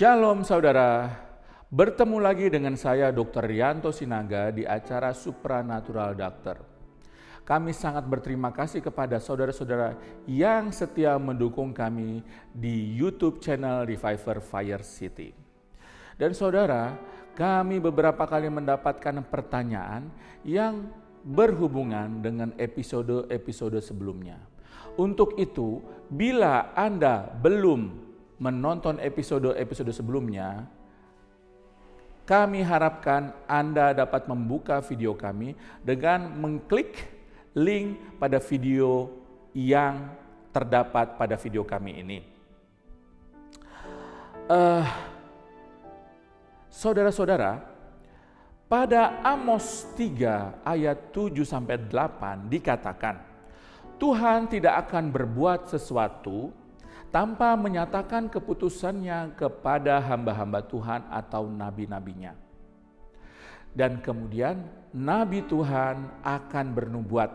Shalom saudara, bertemu lagi dengan saya Dr. Rianto Sinaga di acara Supranatural Doctor. Kami sangat berterima kasih kepada saudara-saudara yang setia mendukung kami di YouTube channel Reviver Fire City. Dan saudara, kami beberapa kali mendapatkan pertanyaan yang berhubungan dengan episode-episode sebelumnya. Untuk itu, bila Anda belum menonton episode-episode sebelumnya, kami harapkan Anda dapat membuka video kami dengan mengklik link pada video yang terdapat pada video kami ini. Saudara-saudara, pada Amos 3 ayat 7-8 dikatakan, Tuhan tidak akan berbuat sesuatu tanpa menyatakan keputusannya kepada hamba-hamba Tuhan atau nabi-nabinya. Dan kemudian nabi Tuhan akan bernubuat,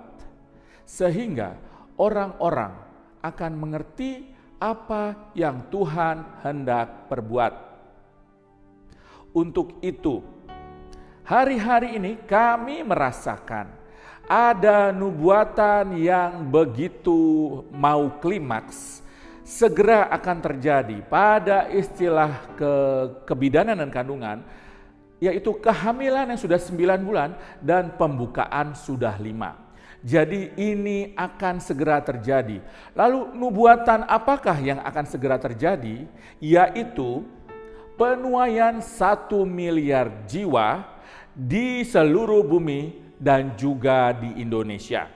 sehingga orang-orang akan mengerti apa yang Tuhan hendak perbuat. Untuk itu, hari-hari ini kami merasakan ada nubuatan yang begitu mau klimaks, segera akan terjadi pada istilah kebidanan dan kandungan, yaitu kehamilan yang sudah 9 bulan dan pembukaan sudah 5. Jadi ini akan segera terjadi. Lalu nubuatan apakah yang akan segera terjadi? Yaitu penuaian 1 miliar jiwa di seluruh bumi dan juga di Indonesia.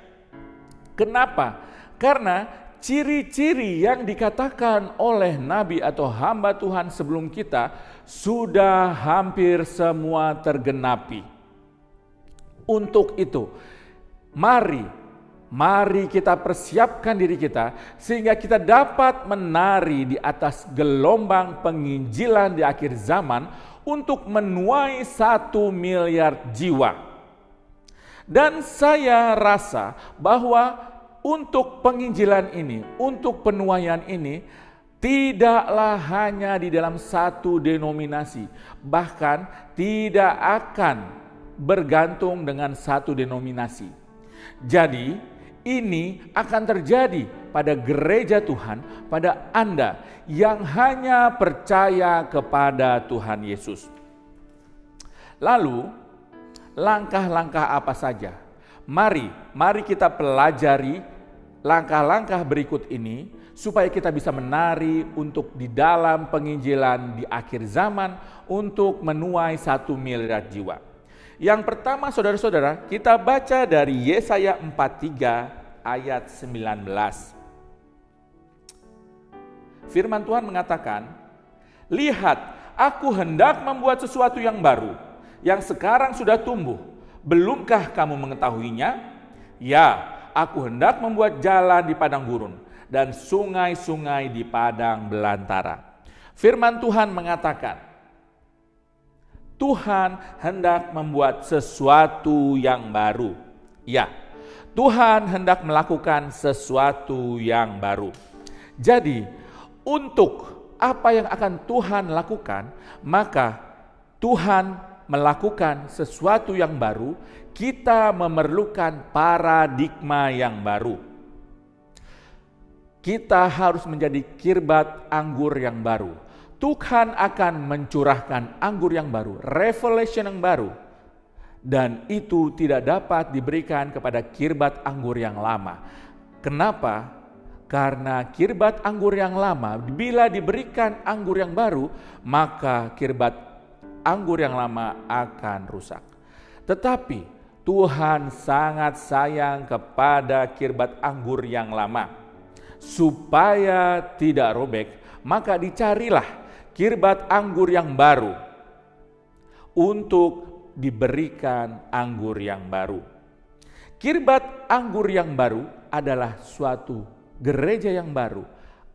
Kenapa? Karena ciri-ciri yang dikatakan oleh nabi atau hamba Tuhan sebelum kita sudah hampir semua tergenapi. Untuk itu, mari kita persiapkan diri kita sehingga kita dapat menari di atas gelombang penginjilan di akhir zaman untuk menuai 1 miliar jiwa. Dan saya rasa bahwa untuk penginjilan ini, untuk penuaian ini, tidaklah hanya di dalam satu denominasi, bahkan tidak akan bergantung dengan satu denominasi. Jadi, ini akan terjadi pada gereja Tuhan, pada Anda yang hanya percaya kepada Tuhan Yesus. Lalu, langkah-langkah apa saja? Mari kita pelajari langkah-langkah berikut ini supaya kita bisa menari untuk di dalam penginjilan di akhir zaman untuk menuai 1 miliar jiwa. Yang pertama saudara-saudara, kita baca dari Yesaya 43 ayat 19. Firman Tuhan mengatakan, "Lihat, aku hendak membuat sesuatu yang baru, yang sekarang sudah tumbuh. Belumkah kamu mengetahuinya? Ya, aku hendak membuat jalan di padang gurun dan sungai-sungai di padang belantara." Firman Tuhan mengatakan, Tuhan hendak membuat sesuatu yang baru. Ya, Tuhan hendak melakukan sesuatu yang baru. Jadi, untuk apa yang akan Tuhan lakukan, maka Tuhan melakukan sesuatu yang baru, kita memerlukan paradigma yang baru. Kita harus menjadi kirbat anggur yang baru. Tuhan akan mencurahkan anggur yang baru, revelation yang baru. Dan itu tidak dapat diberikan kepada kirbat anggur yang lama. Kenapa? Karena kirbat anggur yang lama, bila diberikan anggur yang baru, maka kirbat anggur yang lama akan rusak. Tetapi Tuhan sangat sayang kepada kirbat anggur yang lama. Supaya tidak robek, maka dicarilah kirbat anggur yang baru untuk diberikan anggur yang baru. Kirbat anggur yang baru adalah suatu gereja yang baru.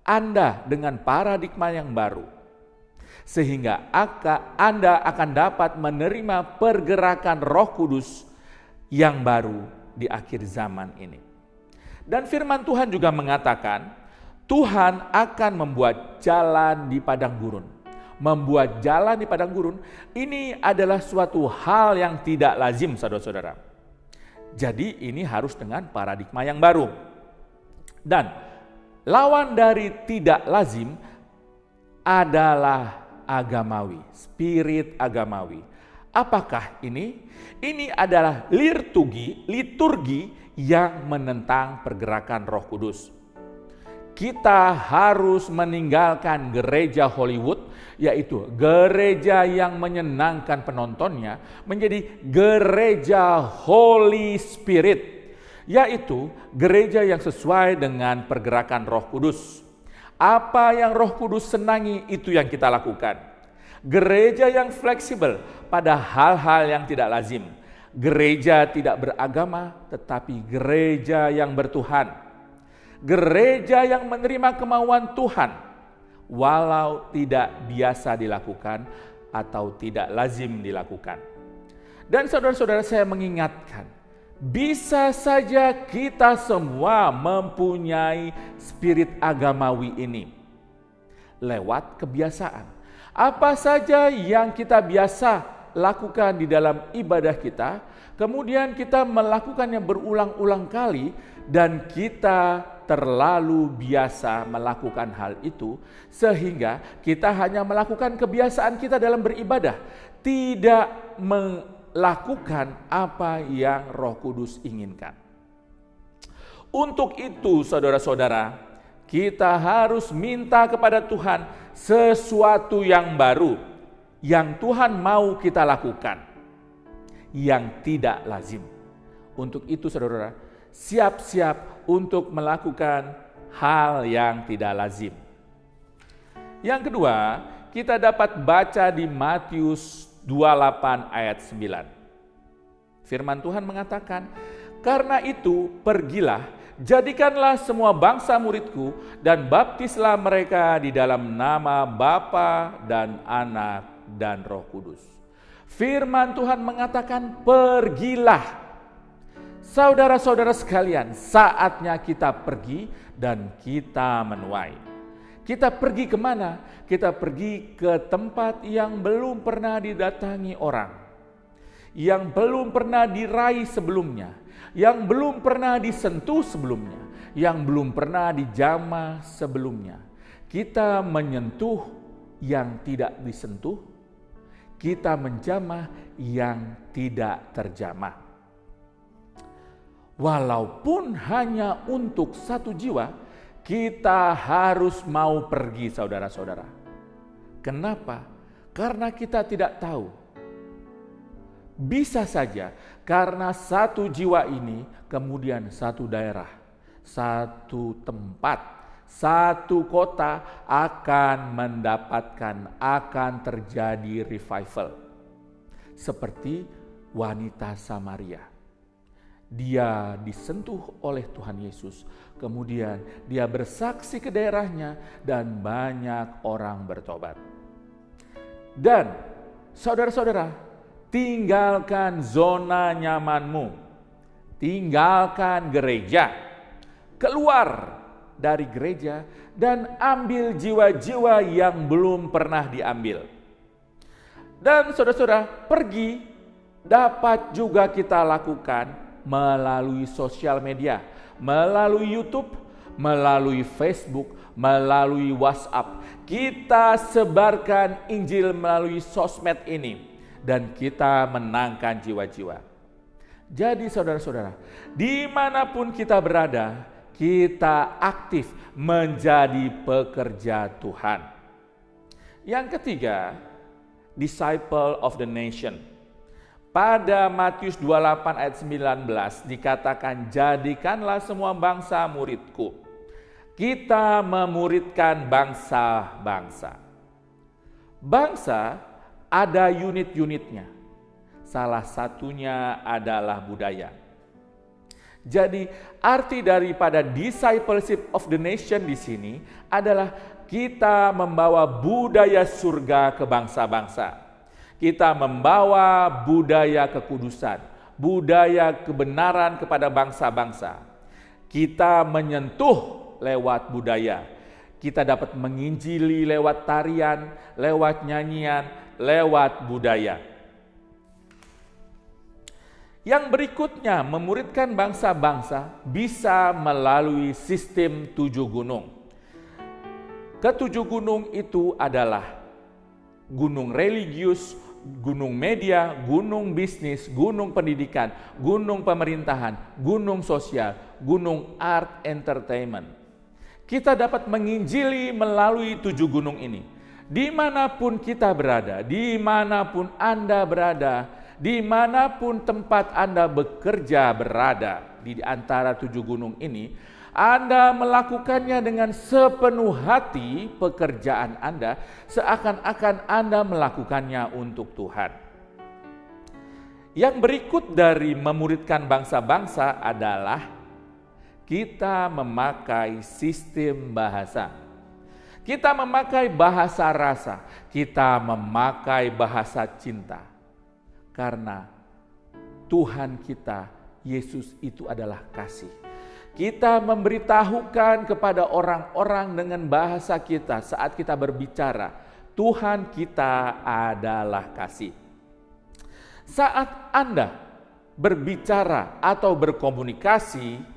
Anda dengan paradigma yang baru. Sehingga Anda akan dapat menerima pergerakan Roh Kudus yang baru di akhir zaman ini. Dan firman Tuhan juga mengatakan, Tuhan akan membuat jalan di padang gurun. membuat jalan di padang gurun, ini adalah suatu hal yang tidak lazim, saudara-saudara. Jadi ini harus dengan paradigma yang baru. Dan lawan dari tidak lazim adalah agamawi, spirit agamawi. Apakah ini? Ini adalah liturgi yang menentang pergerakan Roh Kudus. Kita harus meninggalkan gereja Hollywood, yaitu gereja yang menyenangkan penontonnya, menjadi gereja Holy Spirit, yaitu gereja yang sesuai dengan pergerakan Roh Kudus. Apa yang Roh Kudus senangi, itu yang kita lakukan. Gereja yang fleksibel pada hal-hal yang tidak lazim. Gereja tidak beragama, tetapi gereja yang bertuhan. Gereja yang menerima kemauan Tuhan, walau tidak biasa dilakukan atau tidak lazim dilakukan. Dan saudara-saudara, saya mengingatkan, bisa saja kita semua mempunyai spirit agamawi ini lewat kebiasaan. Apa saja yang kita biasa lakukan di dalam ibadah kita, kemudian kita melakukannya berulang-ulang kali, dan kita terlalu biasa melakukan hal itu, sehingga kita hanya melakukan kebiasaan kita dalam beribadah, tidak melakukan apa yang Roh Kudus inginkan. Untuk itu, saudara-saudara, kita harus minta kepada Tuhan sesuatu yang baru, yang Tuhan mau kita lakukan, yang tidak lazim. Untuk itu, saudara, siap-siap untuk melakukan hal yang tidak lazim. Yang kedua, kita dapat baca di Matius 28 ayat 9. Firman Tuhan mengatakan, "Karena itu pergilah, jadikanlah semua bangsa muridku, dan baptislah mereka di dalam nama Bapa dan Anak dan Roh Kudus." Firman Tuhan mengatakan, pergilah. Saudara-saudara sekalian, saatnya kita pergi dan kita menuai. Kita pergi kemana? Kita pergi ke tempat yang belum pernah didatangi orang, yang belum pernah diraih sebelumnya, yang belum pernah disentuh sebelumnya, yang belum pernah dijamah sebelumnya. Kita menyentuh yang tidak disentuh, kita menjamah yang tidak terjamah. Walaupun hanya untuk satu jiwa, kita harus mau pergi, saudara-saudara. Kenapa? Karena kita tidak tahu. Bisa saja karena satu jiwa ini, kemudian satu daerah, satu tempat, satu kota akan terjadi revival. Seperti wanita Samaria. Dia disentuh oleh Tuhan Yesus, kemudian dia bersaksi ke daerahnya dan banyak orang bertobat. Dan saudara-saudara, tinggalkan zona nyamanmu, tinggalkan gereja, keluar dari gereja dan ambil jiwa-jiwa yang belum pernah diambil. Dan saudara-saudara, pergi dapat juga kita lakukan melalui sosial media, melalui YouTube, melalui Facebook, melalui WhatsApp. Kita sebarkan Injil melalui sosmed ini dan kita menangkan jiwa-jiwa. Jadi saudara-saudara, dimanapun kita berada, kita aktif menjadi pekerja Tuhan. Yang ketiga, disciple of the nation. Pada Matius 28 ayat 19 dikatakan, jadikanlah semua bangsa muridku. Kita memuridkan bangsa-bangsa. Bangsa ada unit-unitnya. Salah satunya adalah budaya. Jadi arti daripada discipleship of the nation di sini adalah kita membawa budaya surga ke bangsa-bangsa. Kita membawa budaya kekudusan, budaya kebenaran kepada bangsa-bangsa. Kita menyentuh lewat budaya. Kita dapat menginjili lewat tarian, lewat nyanyian, lewat budaya. Yang berikutnya, memuridkan bangsa-bangsa bisa melalui sistem 7 gunung. Ketujuh gunung itu adalah gunung religius, gunung media, gunung bisnis, gunung pendidikan, gunung pemerintahan, gunung sosial, gunung art entertainment. Kita dapat menginjili melalui 7 gunung ini. Dimanapun kita berada, dimanapun Anda berada, dimanapun tempat Anda bekerja berada di antara 7 gunung ini, Anda melakukannya dengan sepenuh hati pekerjaan Anda, seakan-akan Anda melakukannya untuk Tuhan. Yang berikut dari memuridkan bangsa-bangsa adalah kita memakai sistem bahasa. Kita memakai bahasa rasa, kita memakai bahasa cinta. Karena Tuhan kita, Yesus itu adalah kasih. Kita memberitahukan kepada orang-orang dengan bahasa kita saat kita berbicara, Tuhan kita adalah kasih. Saat Anda berbicara atau berkomunikasi,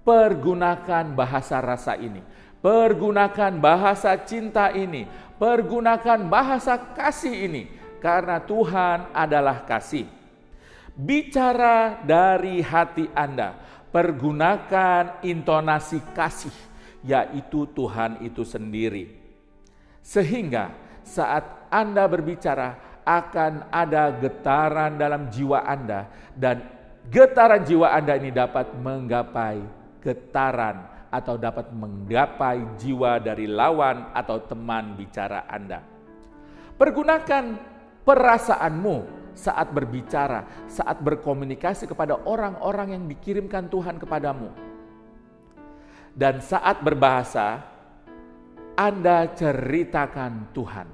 pergunakan bahasa rasa ini, pergunakan bahasa cinta ini, pergunakan bahasa kasih ini, karena Tuhan adalah kasih. Bicara dari hati Anda. Pergunakan intonasi kasih, yaitu Tuhan itu sendiri. Sehingga saat Anda berbicara akan ada getaran dalam jiwa Anda, dan getaran jiwa Anda ini dapat menggapai getaran atau dapat menggapai jiwa dari lawan atau teman bicara Anda. Pergunakan perasaanmu saat berbicara, saat berkomunikasi kepada orang-orang yang dikirimkan Tuhan kepadamu. Dan saat berbahasa, Anda ceritakan Tuhan.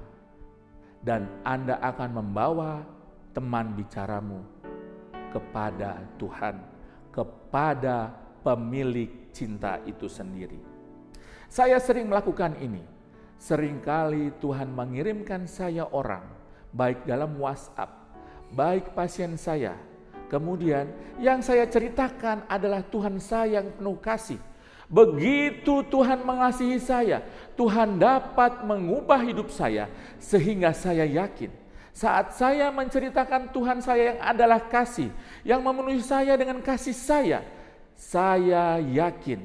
Dan Anda akan membawa teman bicaramu kepada Tuhan, kepada pemilik cinta itu sendiri. Saya sering melakukan ini. Seringkali Tuhan mengirimkan saya orang, baik dalam WhatsApp, baik pasien saya. Kemudian yang saya ceritakan adalah Tuhan saya yang penuh kasih. Begitu Tuhan mengasihi saya, Tuhan dapat mengubah hidup saya sehingga saya yakin saat saya menceritakan Tuhan saya yang adalah kasih, yang memenuhi saya dengan kasih saya yakin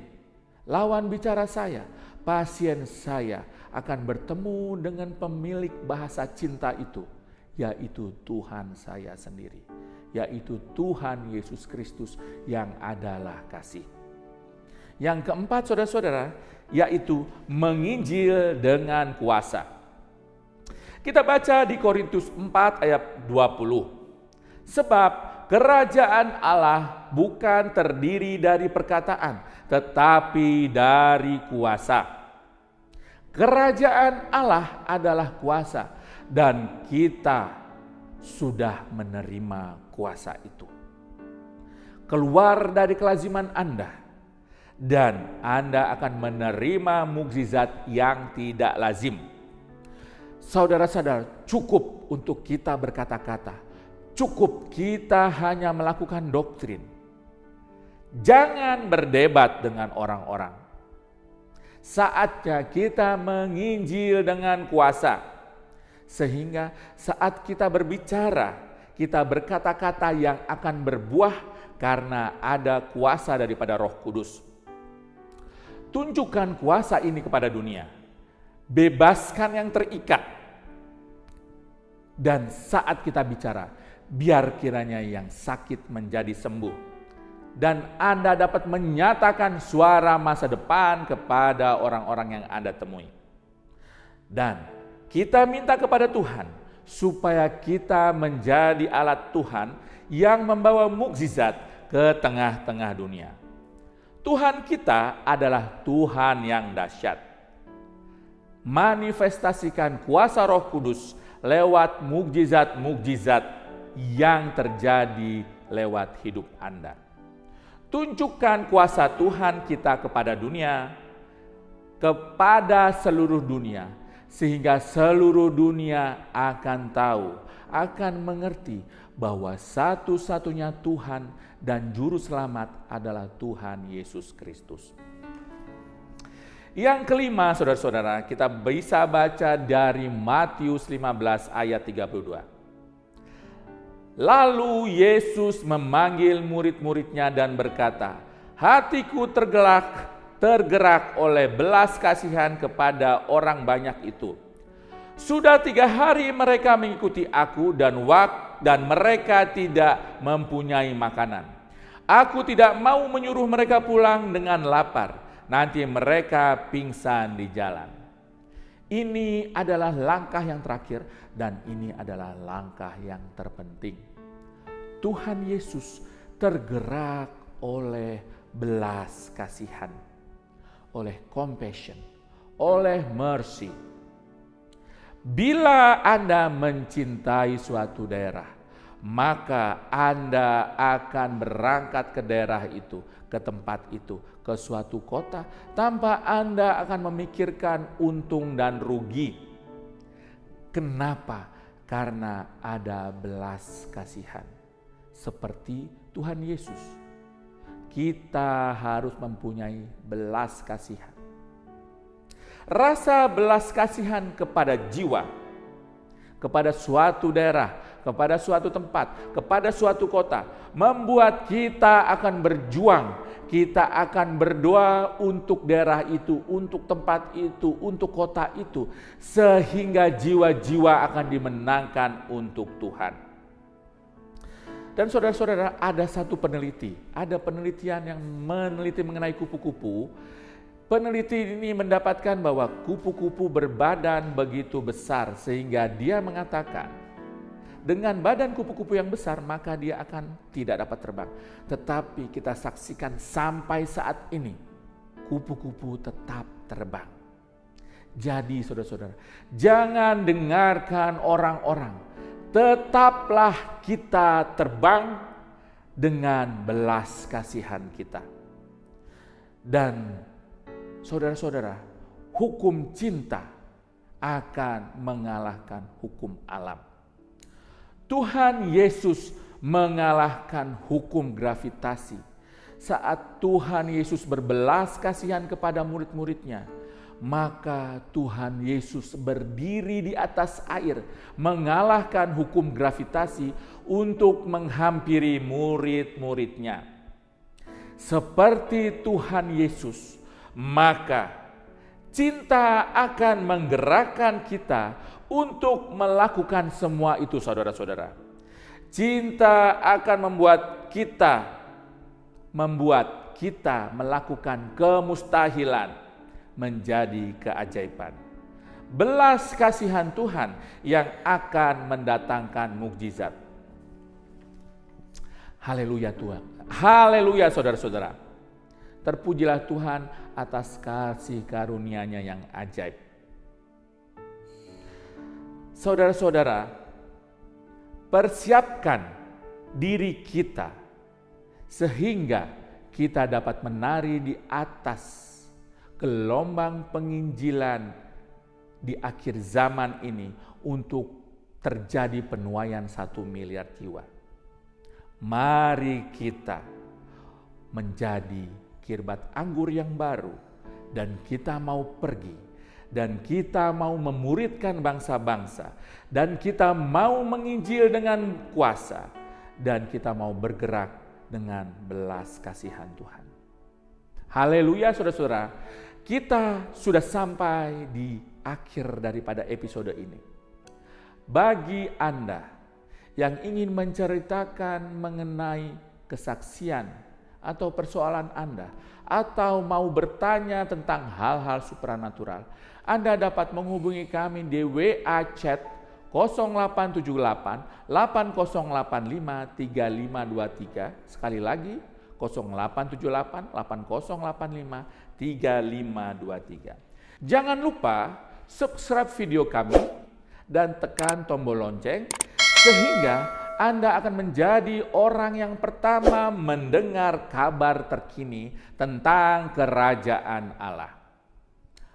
lawan bicara saya, pasien saya akan bertemu dengan pemilik bahasa cinta itu, yaitu Tuhan saya sendiri, yaitu Tuhan Yesus Kristus yang adalah kasih. Yang keempat, saudara-saudara, yaitu menginjil dengan kuasa. Kita baca di Korintus 4 ayat 20. Sebab kerajaan Allah bukan terdiri dari perkataan, tetapi dari kuasa. Kerajaan Allah adalah kuasa, dan kita sudah menerima kuasa itu. Keluar dari kelaziman Anda, dan Anda akan menerima mukjizat yang tidak lazim. Saudara-saudara, cukup untuk kita berkata-kata, cukup kita hanya melakukan doktrin. Jangan berdebat dengan orang-orang. Saatnya kita menginjil dengan kuasa. Sehingga saat kita berbicara, kita berkata-kata yang akan berbuah karena ada kuasa daripada Roh Kudus. Tunjukkan kuasa ini kepada dunia. Bebaskan yang terikat. Dan saat kita bicara, biar kiranya yang sakit menjadi sembuh. Dan Anda dapat menyatakan suara masa depan kepada orang-orang yang Anda temui. Dan kita minta kepada Tuhan supaya kita menjadi alat Tuhan yang membawa mukjizat ke tengah-tengah dunia. Tuhan kita adalah Tuhan yang dahsyat. Manifestasikan kuasa Roh Kudus lewat mukjizat-mukjizat yang terjadi lewat hidup Anda. Tunjukkan kuasa Tuhan kita kepada dunia. kepada seluruh dunia, sehingga seluruh dunia akan tahu, akan mengerti bahwa satu-satunya Tuhan dan Juru Selamat adalah Tuhan Yesus Kristus. Yang kelima, saudara-saudara, kita bisa baca dari Matius 15 ayat 32. Lalu Yesus memanggil murid-muridnya dan berkata, hatiku tergerak oleh belas kasihan kepada orang banyak itu. Sudah 3 hari mereka mengikuti aku dan mereka tidak mempunyai makanan. Aku tidak mau menyuruh mereka pulang dengan lapar. Nanti mereka pingsan di jalan. Ini adalah langkah yang terakhir dan ini adalah langkah yang terpenting. Tuhan Yesus tergerak oleh belas kasihan, oleh compassion, oleh mercy. Bila Anda mencintai suatu daerah, maka Anda akan berangkat ke daerah itu, ke tempat itu, ke suatu kota, tanpa Anda akan memikirkan untung dan rugi. Kenapa? Karena ada belas kasihan. Seperti Tuhan Yesus, kita harus mempunyai belas kasihan. Rasa belas kasihan kepada jiwa, kepada suatu daerah, kepada suatu tempat, kepada suatu kota, membuat kita akan berjuang, kita akan berdoa untuk daerah itu, untuk tempat itu, untuk kota itu, sehingga jiwa-jiwa akan dimenangkan untuk Tuhan. Dan saudara-saudara, ada satu peneliti, ada penelitian yang meneliti mengenai kupu-kupu. Peneliti ini mendapatkan bahwa kupu-kupu berbadan begitu besar sehingga dia mengatakan dengan badan kupu-kupu yang besar maka dia akan tidak dapat terbang. Tetapi kita saksikan sampai saat ini kupu-kupu tetap terbang. Jadi saudara-saudara, jangan dengarkan orang-orang. Tetaplah kita terbang dengan belas kasihan kita. Dan saudara-saudara, hukum cinta akan mengalahkan hukum alam. Tuhan Yesus mengalahkan hukum gravitasi. Saat Tuhan Yesus berbelas kasihan kepada murid-muridnya, maka Tuhan Yesus berdiri di atas air, mengalahkan hukum gravitasi untuk menghampiri murid-muridnya. Seperti Tuhan Yesus, maka cinta akan menggerakkan kita untuk melakukan semua itu, saudara-saudara. Cinta akan membuat kita melakukan kemustahilan menjadi keajaiban. Belas kasihan Tuhan yang akan mendatangkan mukjizat. Haleluya Tuhan. Haleluya saudara-saudara. Terpujilah Tuhan atas kasih karunia-Nya yang ajaib. Saudara-saudara, persiapkan diri kita sehingga kita dapat menari di atas gelombang penginjilan di akhir zaman ini untuk terjadi penuaian 1 miliar jiwa. Mari kita menjadi kirbat anggur yang baru dan kita mau pergi dan kita mau memuridkan bangsa-bangsa dan kita mau menginjil dengan kuasa dan kita mau bergerak dengan belas kasihan Tuhan. Haleluya saudara-saudara, kita sudah sampai di akhir daripada episode ini. Bagi Anda yang ingin menceritakan mengenai kesaksian atau persoalan Anda, atau mau bertanya tentang hal-hal supranatural, Anda dapat menghubungi kami di WA chat 0878 8085 3523. Sekali lagi 0878 8085 3523. Jangan lupa subscribe video kami dan tekan tombol lonceng sehingga Anda akan menjadi orang yang pertama mendengar kabar terkini tentang kerajaan Allah.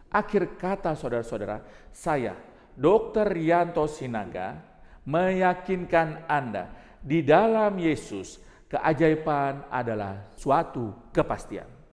Akhir kata saudara-saudara, saya, Dr. Rianto Sinaga, meyakinkan Anda di dalam Yesus keajaiban adalah suatu kepastian.